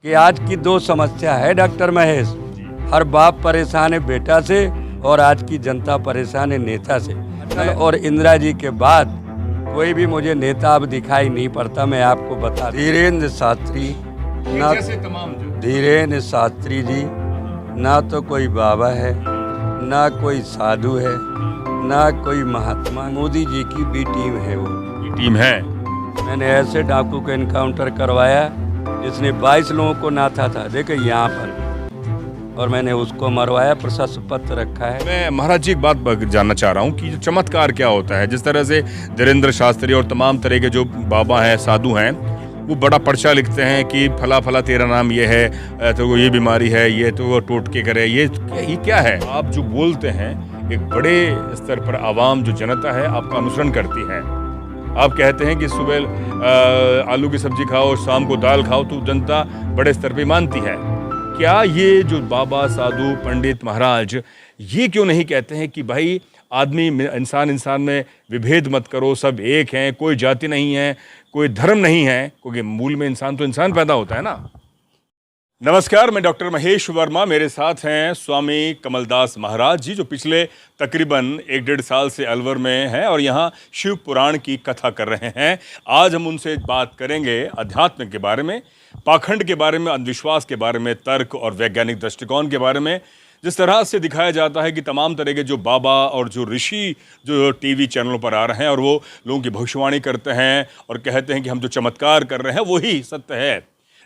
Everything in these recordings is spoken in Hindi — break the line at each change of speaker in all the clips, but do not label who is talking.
कि आज की दो समस्या है डॉक्टर महेश। हर बाप परेशान है बेटा से और आज की जनता परेशान है नेता से। और इंदिरा जी के बाद कोई भी मुझे नेता अब दिखाई नहीं पड़ता। मैं आपको बता, धीरेन्द्र शास्त्री ना, धीरेन्द्र शास्त्री जी ना तो कोई बाबा है, ना कोई साधु है, ना कोई महात्मा। मोदी जी की बी टीम है। वो
टीम है।
मैंने ऐसे डाकू को इनकाउंटर करवाया जिसने 22 लोगों को नाथा था, देखो यहाँ पर, और मैंने उसको मरवाया, प्रशस्ति पत्र रखा है।
मैं महाराज जी एक बात जानना चाह रहा हूँ कि चमत्कार क्या होता है। जिस तरह से धीरेन्द्र शास्त्री और तमाम तरह के जो बाबा हैं, साधु हैं, वो बड़ा पर्चा लिखते हैं कि फला फला तेरा नाम ये है, तो ये बीमारी है, ये तो वो टोटके करे, ये क्या है। आप जो बोलते हैं एक बड़े स्तर पर आवाम जो जनता है आपका अनुसरण करती है। आप कहते हैं कि सुबह आलू की सब्जी खाओ और शाम को दाल खाओ, तो जनता बड़े स्तर पे मानती है। क्या ये जो बाबा, साधु, पंडित, महाराज, ये क्यों नहीं कहते हैं कि भाई आदमी इंसान में विभेद मत करो, सब एक हैं, कोई जाति नहीं है, कोई धर्म नहीं है, क्योंकि मूल में इंसान तो इंसान पैदा होता है ना। नमस्कार, मैं डॉक्टर महेश वर्मा, मेरे साथ हैं स्वामी कमलदास महाराज जी, जो पिछले तकरीबन 1-1.5 साल से अलवर में हैं और यहाँ शिव पुराण की कथा कर रहे हैं। आज हम उनसे बात करेंगे अध्यात्म के बारे में, पाखंड के बारे में, अंधविश्वास के बारे में, तर्क और वैज्ञानिक दृष्टिकोण के बारे में। जिस तरह से दिखाया जाता है कि तमाम तरह के जो बाबा और जो ऋषि जो टीवी चैनलों पर आ रहे हैं और वो लोगों की भविष्यवाणी करते हैं और कहते हैं कि हम जो चमत्कार कर रहे हैं वही सत्य है,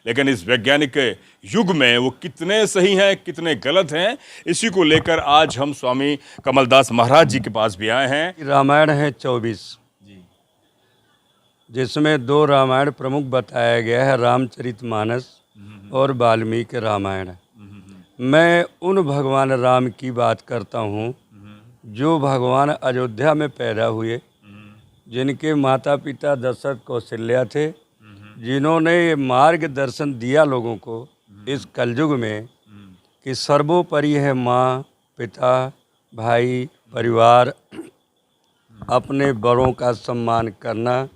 लेकिन इस वैज्ञानिक युग में वो कितने सही हैं, कितने गलत हैं, इसी को लेकर आज हम स्वामी कमलदास महाराज जी के पास भी आए हैं।
रामायण है 24, जिसमें 2 रामायण प्रमुख बताया गया है, रामचरितमानस और वाल्मीकि रामायण। मैं उन भगवान राम की बात करता हूँ जो भगवान अयोध्या में पैदा हुए, जिनके माता पिता दशरथ कौशल्या थे, जिन्होंने ये मार्गदर्शन दिया लोगों को इस कलयुग में कि सर्वोपरि है माँ, पिता, भाई, परिवार, अपने बड़ों का सम्मान करना।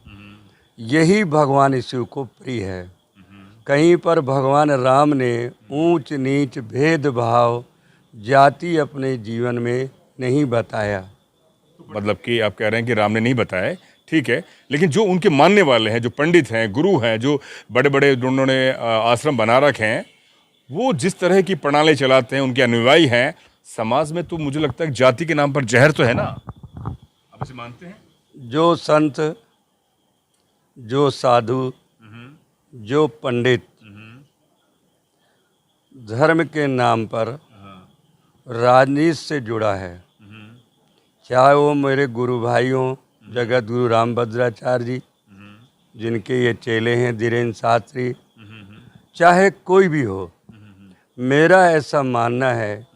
यही भगवान शिव को प्रिय है। कहीं पर भगवान राम ने ऊंच नीच, भेदभाव, जाति अपने जीवन में नहीं बताया।
मतलब कि आप कह रहे हैं कि राम ने नहीं बताया, ठीक है, लेकिन जो उनके मानने वाले हैं, जो पंडित हैं, गुरु हैं, जो बड़े बड़े उन्होंने आश्रम बना रखे हैं, वो जिस तरह की प्रणाली चलाते हैं, उनके अनुयायी हैं, समाज में तो मुझे लगता है जाति के नाम पर जहर तो है ना। आप इसे मानते हैं?
जो संत, जो साधु, जो पंडित धर्म के नाम पर राजनीति से जुड़ा है, चाहे वो मेरे गुरु भाई हों, जगत गुरु रामभद्राचार्य जी, जिनके ये चेले हैं धीरेन्द्र शास्त्री, चाहे कोई भी हो, मेरा ऐसा मानना है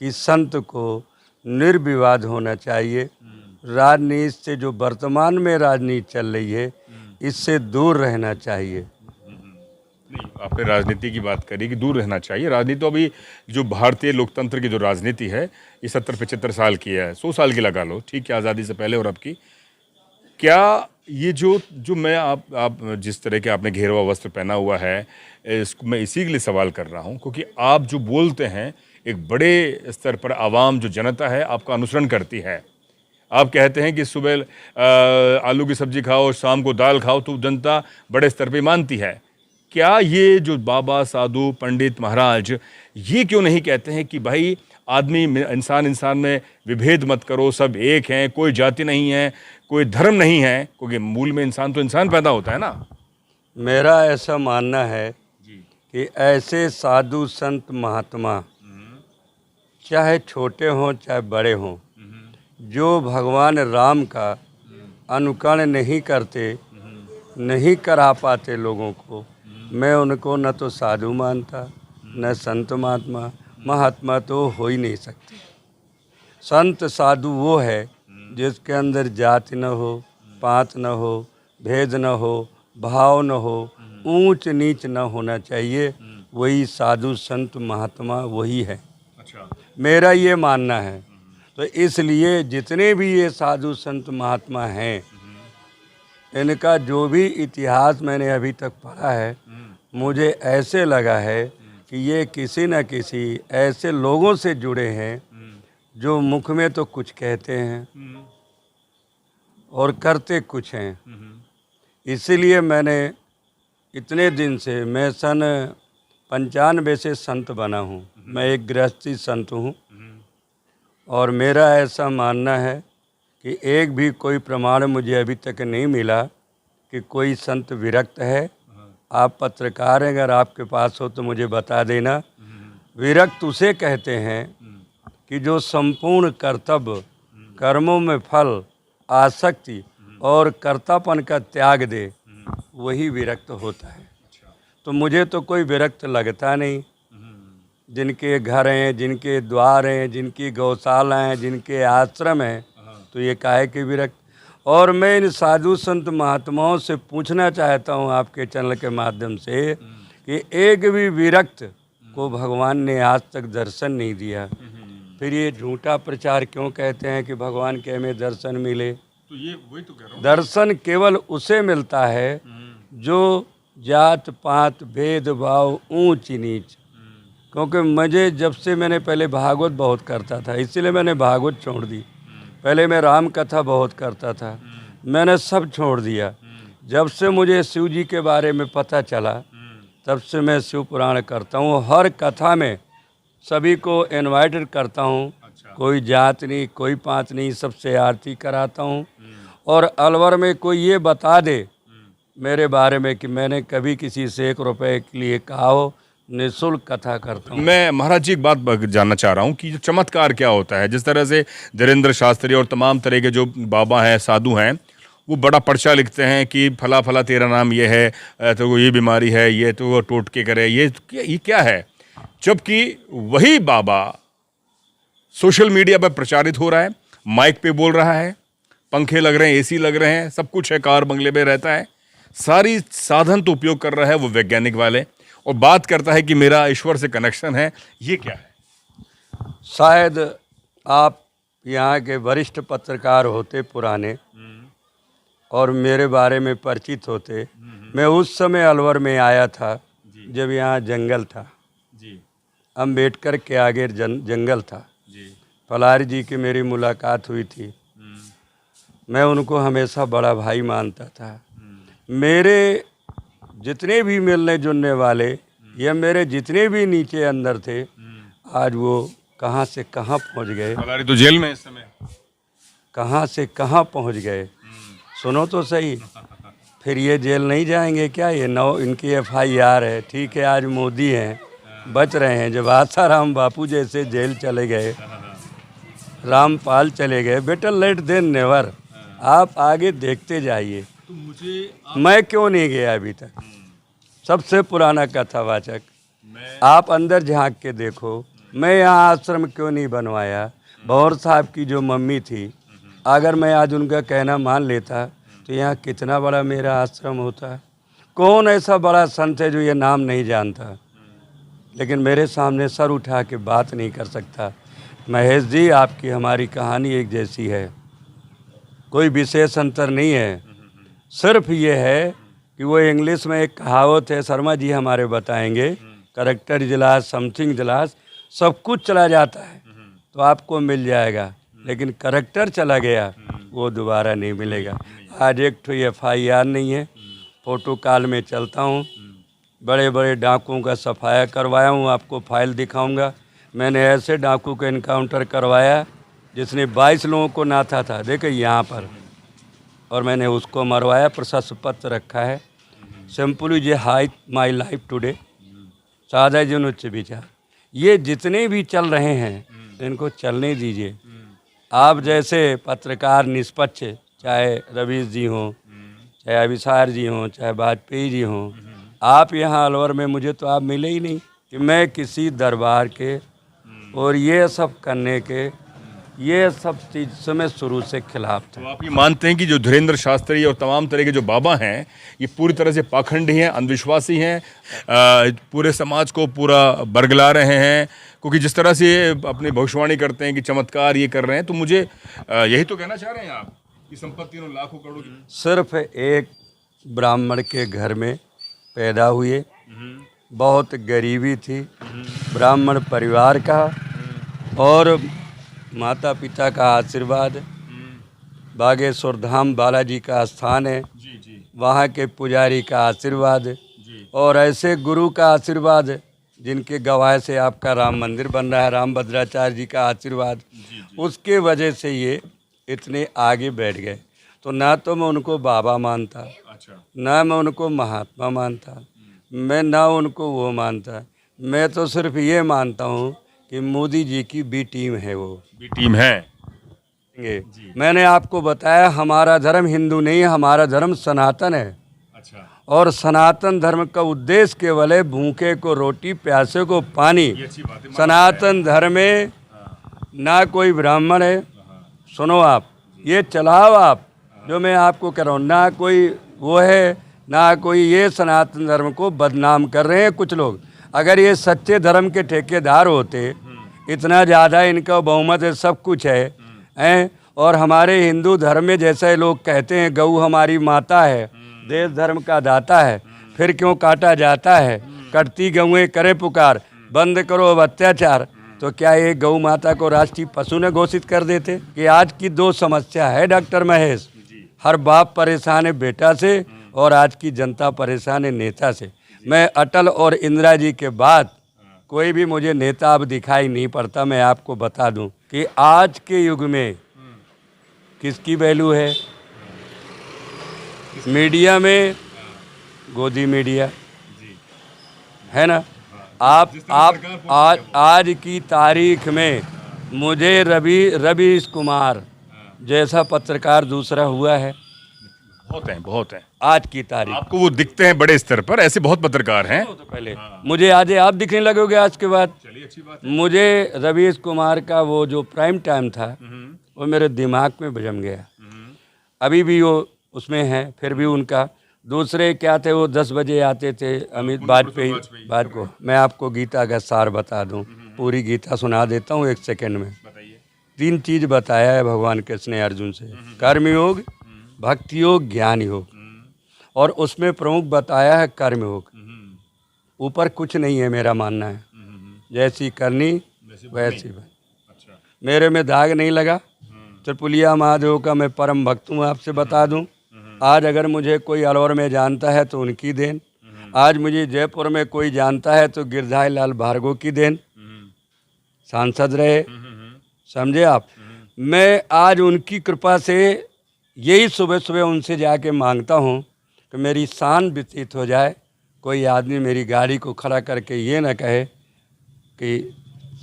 कि संत को निर्विवाद होना चाहिए। राजनीति से, जो वर्तमान में राजनीति चल रही है, इससे दूर रहना चाहिए।
नहीं, आपने राजनीति की बात करी कि दूर रहना चाहिए। राजनीति तो अभी जो भारतीय लोकतंत्र की जो राजनीति है ये 70-75 साल की है, 100 साल की लगा लो, ठीक है, आज़ादी से पहले और अब की। क्या ये जो मैं आप जिस तरह के आपने घेरवा वस्त्र पहना हुआ है, इसको मैं इसी के लिए सवाल कर रहा हूँ क्योंकि आप जो बोलते हैं एक बड़े स्तर पर आवाम जो जनता है आपका अनुसरण करती है। आप कहते हैं कि सुबह आलू की सब्जी खाओ और शाम को दाल खाओ, तो जनता बड़े स्तर पे मानती है। क्या ये जो बाबा, साधु, पंडित, महाराज, ये क्यों नहीं कहते हैं कि भाई आदमी इंसान में विभेद मत करो, सब एक हैं, कोई जाति नहीं है, कोई धर्म नहीं है, क्योंकि मूल में इंसान तो इंसान पैदा होता है ना।
मेरा ऐसा मानना है कि ऐसे साधु, संत, महात्मा, चाहे छोटे हों चाहे बड़े हों, जो भगवान राम का अनुकरण नहीं करते, नहीं करा पाते लोगों को, मैं उनको न तो साधु मानता, न संत महात्मा तो हो ही नहीं सकते। संत साधु वो है जिसके अंदर जाति न हो, पात न हो, भेद न हो, भाव न हो, ऊंच नीच न होना चाहिए। वही साधु, संत, महात्मा वही है।
अच्छा,
मेरा ये मानना है। तो इसलिए जितने भी ये साधु, संत, महात्मा हैं, इनका जो भी इतिहास मैंने अभी तक पढ़ा है, मुझे ऐसे लगा है कि ये किसी न किसी ऐसे लोगों से जुड़े हैं जो मुख में तो कुछ कहते हैं और करते कुछ हैं। इसीलिए मैंने इतने दिन से, मैं सन 95 से संत बना हूँ। मैं एक गृहस्थी संत हूँ और मेरा ऐसा मानना है कि एक भी कोई प्रमाण मुझे अभी तक नहीं मिला कि कोई संत विरक्त है। आप पत्रकार हैं, अगर आपके पास हो तो मुझे बता देना। विरक्त उसे कहते हैं कि जो संपूर्ण कर्तव्य, कर्मों में फल, आसक्ति और कर्तापन का त्याग दे, वही विरक्त होता है। तो मुझे तो कोई विरक्त लगता नहीं। जिनके घर हैं, जिनके द्वार हैं, जिनकी गौशाला हैं, जिनके आश्रम हैं, तो ये काहे के विरक्त। और मैं इन साधु संत महात्माओं से पूछना चाहता हूँ आपके चैनल के माध्यम से कि एक भी विरक्त को भगवान ने आज तक दर्शन नहीं दिया। फिर ये झूठा प्रचार क्यों कहते हैं कि भगवान के हमें दर्शन मिले?
तो ये वही तो कह रहा हूँ,
दर्शन केवल उसे मिलता है जो जात पात भेदभाव ऊंच नीच। क्योंकि मुझे जब से, मैंने पहले भागवत बहुत करता था, इसीलिए मैंने भागवत छोड़ दी। पहले मैं राम कथा बहुत करता था, मैंने सब छोड़ दिया। जब से मुझे शिव जी के बारे में पता चला, तब से मैं शिव पुराण करता हूँ। हर कथा में सभी को इनवाइटेड करता हूँ। कोई जात नहीं, कोई पात नहीं, सबसे आरती कराता हूँ। और अलवर में कोई ये बता दे मेरे बारे में कि मैंने कभी किसी से 1 रुपए के लिए कहा हो, निःशुल्क कथा करता हूँ।
मैं महाराज जी एक बात जानना चाह रहा हूँ कि जो चमत्कार क्या होता है। जिस तरह से धीरेन्द्र शास्त्री और तमाम तरह के जो बाबा हैं, साधु हैं, वो बड़ा पर्चा लिखते हैं कि फला फला तेरा नाम ये है, तो ये बीमारी है, ये तो वो टोटके करे, ये क्या है। जबकि वही बाबा सोशल मीडिया पर प्रचारित हो रहा है, माइक पे बोल रहा है, पंखे लग रहे हैं, एसी लग रहे हैं, सब कुछ है, कार बंगले में रहता है, सारी साधन तो उपयोग कर रहा है वो वैज्ञानिक वाले, और बात करता है कि मेरा ईश्वर से कनेक्शन है। ये क्या है?
शायद आप यहाँ के वरिष्ठ पत्रकार होते पुराने और मेरे बारे में परिचित होते। मैं उस समय अलवर में आया था जब यहाँ जंगल था, अम्बेडकर के आगे जंगल था। पलारी जी की मेरी मुलाकात हुई थी। मैं उनको हमेशा बड़ा भाई मानता था। मेरे जितने भी मिलने जुलने वाले या मेरे जितने भी नीचे अंदर थे, आज वो कहाँ से कहाँ पहुँच गए।
पलारी तो जेल में इस समय।
कहाँ से कहाँ पहुँच गए, सुनो तो सही। फिर ये जेल नहीं जाएंगे क्या? ये इनकी FIR है, ठीक है। आज मोदी हैं, बच रहे हैं। जब आसाराम बापू जैसे जेल चले गए, रामपाल चले गए, बेटर लेट देन नेवर। आप आगे देखते जाइए।
तो मुझे
मैं क्यों नहीं गया अभी तक? सबसे पुराना कथावाचक। आप अंदर झांक के देखो, मैं यहाँ आश्रम क्यों नहीं बनवाया? भौर साहब की जो मम्मी थी, अगर मैं आज उनका कहना मान लेता तो यहाँ कितना बड़ा मेरा आश्रम होता। कौन ऐसा बड़ा संत है जो ये नाम नहीं जानता, लेकिन मेरे सामने सर उठा के बात नहीं कर सकता। महेश जी, आपकी हमारी कहानी एक जैसी है, कोई विशेष अंतर नहीं है। सिर्फ ये है कि वो इंग्लिश में एक कहावत है, शर्मा जी हमारे बताएंगे, करेक्टर इजलास, समथिंग इजलास, सब कुछ चला जाता है तो आपको मिल जाएगा, लेकिन करेक्टर चला गया वो दोबारा नहीं मिलेगा। आज एक तो FIR नहीं है, फ़ोटो कॉल में चलता हूँ, बड़े बड़े डाकुओं का सफाया करवाया हूँ। आपको फाइल दिखाऊंगा। मैंने ऐसे डाकू का इनकाउंटर करवाया जिसने 22 लोगों को नाथा था, देखिए यहाँ पर, और मैंने उसको मरवाया। प्रशस्ति पत्र रखा है। Simply J high my life today, सादा जन उच्च विचार। ये जितने भी चल रहे हैं इनको चलने दीजिए। आप जैसे पत्रकार निष्पक्ष, चाहे रवीश जी हों, चाहे अभिसार जी हों, चाहे वाजपेयी जी हों, आप यहाँ अलवर में मुझे तो आप मिले ही नहीं कि मैं किसी दरबार के और ये सब करने के, ये सब चीज़ से मैं शुरू से खिलाफ था।
तो आप ये मानते हैं कि जो धीरेन्द्र शास्त्री और तमाम तरह के जो बाबा हैं, ये पूरी तरह से पाखंडी हैं, अंधविश्वासी हैं, पूरे समाज को पूरा बरगला रहे हैं? क्योंकि जिस तरह से अपनी भविष्यवाणी करते हैं कि चमत्कार ये कर रहे हैं, तो मुझे यही तो कहना चाह रहे हैं आप कि संपत्ति लाखों करोड़ों की।
सिर्फ एक ब्राह्मण के घर में पैदा हुए, बहुत गरीबी थी, ब्राह्मण परिवार का और माता पिता का आशीर्वाद, बागेश्वर धाम बालाजी का स्थान है, वहाँ के पुजारी का आशीर्वाद और ऐसे गुरु का आशीर्वाद जिनके गवाह से आपका राम मंदिर बन रहा है, राम भद्राचार्य जी का आशीर्वाद, उसके वजह से ये इतने आगे बैठ गए। तो ना तो मैं उनको बाबा मानता, ना मैं उनको महात्मा मानता, मैं ना उनको वो मानता, मैं तो सिर्फ ये मानता हूँ कि मोदी जी की बी टीम है, वो
बी टीम है।
मैंने आपको बताया हमारा धर्म हिंदू नहीं है, हमारा धर्म सनातन है।
अच्छा।
और सनातन धर्म का उद्देश्य केवल है भूखे को रोटी, प्यासे को पानी। सनातन धर्म में ना कोई ब्राह्मण है, सुनो आप, ये चलाओ आप जो मैं आपको कह रहा हूँ, ना कोई वो है, ना कोई, ये सनातन धर्म को बदनाम कर रहे हैं कुछ लोग। अगर ये सच्चे धर्म के ठेकेदार होते, इतना ज़्यादा इनका बहुमत है, सब कुछ है, और हमारे हिंदू धर्म में जैसे लोग कहते हैं गऊ हमारी माता है, देश धर्म का दाता है, फिर क्यों काटा जाता है, कटती गऊएं करे पुकार, बंद करो अब अत्याचार। तो क्या ये गौ माता को राष्ट्रीय पशु ने घोषित कर देते? कि आज की दो समस्या है डॉक्टर महेश, हर बाप परेशान है बेटा से और आज की जनता परेशान है नेता से। मैं अटल और इंदिरा जी के बाद कोई भी मुझे नेता अब दिखाई नहीं पड़ता। मैं आपको बता दूं कि आज के युग में किसकी वैल्यू है? मीडिया में गोदी मीडिया है ना। आप आज की तारीख में मुझे रवीश कुमार जैसा पत्रकार दूसरा हुआ है?
बहुत हैं
आज की तारीख।
आपको वो दिखते हैं बड़े स्तर पर, ऐसे बहुत पत्रकार हैं।
तो पहले मुझे आज आप दिखने लगोगे आज के बाद।
चलिए, अच्छी बात है।
मुझे रवीश कुमार का वो जो प्राइम टाइम था वो मेरे दिमाग में जम गया। अभी भी वो उसमें है, फिर भी उनका दूसरे क्या थे, वो 10 बजे आते थे, अमित वाजपेयी बात को। मैं आपको गीता का सार बता दूं, पूरी गीता सुना देता हूँ 1 सेकंड में। 3 चीज़ बताया है भगवान कृष्ण ने अर्जुन से, कर्मयोग, भक्ति योग, ज्ञान योग, और उसमें प्रमुख बताया है कर्म योग। ऊपर कुछ नहीं है, मेरा मानना है, जैसी करनी वैसी बनी। मेरे में दाग नहीं लगा। त्रिपुलिया महादेव का मैं परम भक्त हूँ, आपसे बता दूं। आज अगर मुझे कोई अलवर में जानता है तो उनकी देन, आज मुझे जयपुर में कोई जानता है तो गिरधारी लाल भार्गव की देन, सांसद रहे, समझे आप। मैं आज उनकी कृपा से यही सुबह सुबह उनसे जाके मांगता हूँ कि मेरी शान व्यतीत हो जाए, कोई आदमी मेरी गाड़ी को खड़ा करके ये ना कहे कि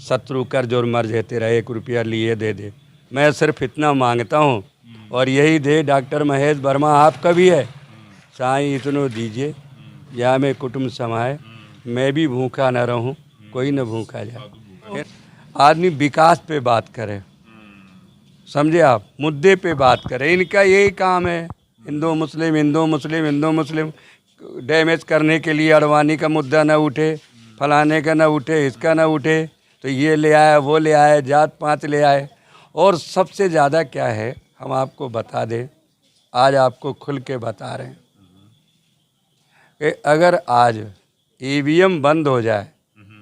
शत्रु कर्ज और मर्ज है रहे, 1 रुपया लिए दे दे। मैं सिर्फ इतना मांगता हूँ और यही दे डॉक्टर महेश वर्मा आपका भी है। साईं इतनो दीजिए या मैं कुटुंब समाए, मैं भी भूखा न रहूँ, कोई न भूखा जाए। आदमी विकास पे बात करे, समझे आप, मुद्दे पे बात करें। इनका यही काम है, हिंदू मुस्लिम हिंदू मुस्लिम हिंदू मुस्लिम डैमेज करने के लिए। अडवाणी का मुद्दा ना उठे, फलाने का ना उठे, इसका ना उठे, तो ये ले आया वो ले आए, जात पात ले आए। और सबसे ज़्यादा क्या है, हम आपको बता दें, आज आपको खुल के बता रहे हैं कि अगर आज ईवीएम बंद हो जाए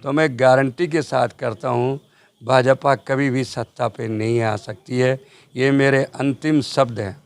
तो मैं गारंटी के साथ करता हूँ भाजपा कभी भी सत्ता पे नहीं आ सकती है। ये मेरे अंतिम शब्द हैं।